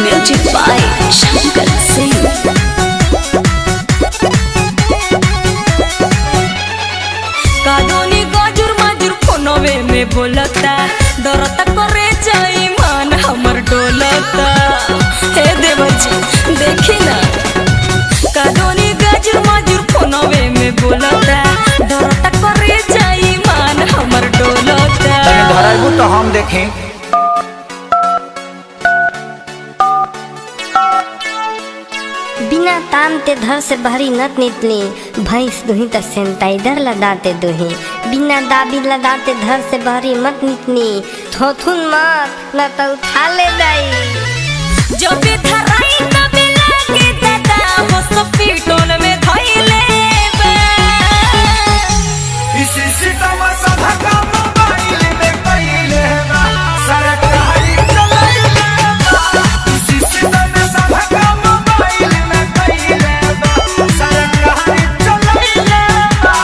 Music by Shankar Singh. कादोनी गाजुर माजुर फोनवे में बोलता डरता करे जाई मान हमर डोलता। हे देवजी देखी ना कादोनी गाजुर माजुर फोनवे में बोलता डरता करे जाई मान हमर डोलता। तने धराइबू तो हम देखें। बिना ताम ते घर से बाहरी नत निकली भैंस दुही तो सैनिटाइजर लगाते दुही। बिना दाबी लगाते घर से बाहरी मत निकली थोथुन मत न तो उठा ले जाई। जो भी धराई तबे लागे दादा हो सब पीटोल में धइले बा। इसी सितम सभा का मोबाइल में पहिले बा सरकारी चलाइले बा। इसी सितम सभा का मोबाइल में पहिले बा सरकारी चलाइले बा।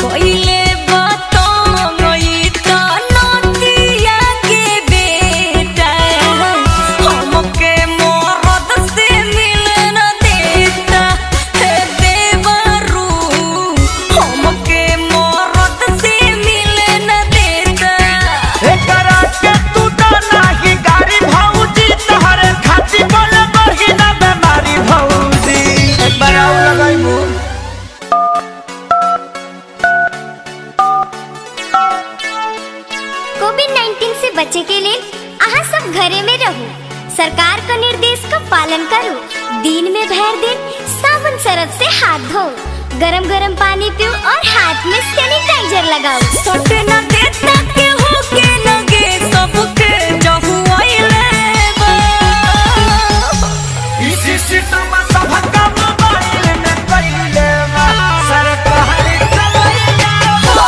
कोइले बातों गई तो नदिया के बेटा हमके मरद से मिलन देता। हे देवरू हमके मरद से मिलन देता। एकरा के तू तो नाही गाड़ी भौजी तोहरे खाती बोले बही ना बेमारी भौजी। एक बार आउ लगाइबू। कोविड-19 से बचे के लिए आहा सब घरे में रहो। सरकार का निर्देश का पालन करो। दिन में भर दिन साबुन सरफ से हाथ धो। गरम गरम पानी पियो और हाथ में सैनिटाइजर लगाओ। सटे न देता के हो के लगे सबके जहु आइले बा। इसी सितम सभा का मोबाइल में पहिले बा सरकारी चलाइले बा।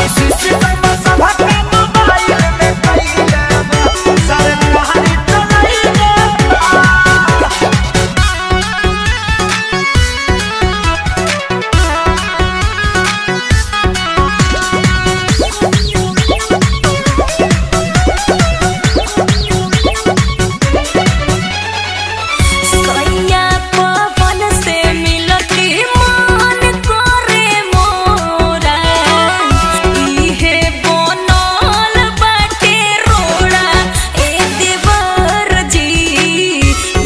इसी सितम सभा का मोबाइल में पहिले बा सरकारी चलाइले बा। सैया पवन से मिलती मान करे मोरा। इहे बनल बाटे रोड़ा ए देवर जी।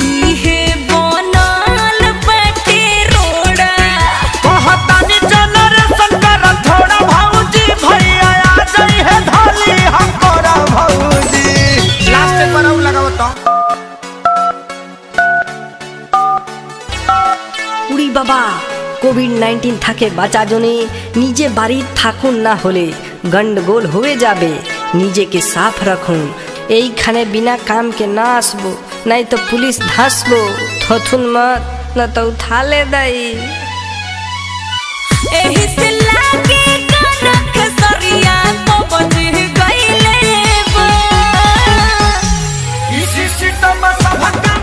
इहे बनल बाटे रोड़ा। कहतानी जनरेशन कर थोड़ा भौजी भैया आ जाई है धाली हमकोरा भौजी। लास्ट पर आउ लगाओ तो। উড়ি বাবা কোভিড-19 থাকে বাঁচা জনে নিজে বাড়ির থাকুন না হলে গন্ডগোল হয়ে যাবে। নিজেকে সাফ রাখুন। এইখানে বিনা কাম के ना আসবো नहीं तो पुलिस धसबो। थोथुन मत न तो उठा ले दाई। एही से लागे कनक सरिया तो बज गइले बा। इसी सितम सभा का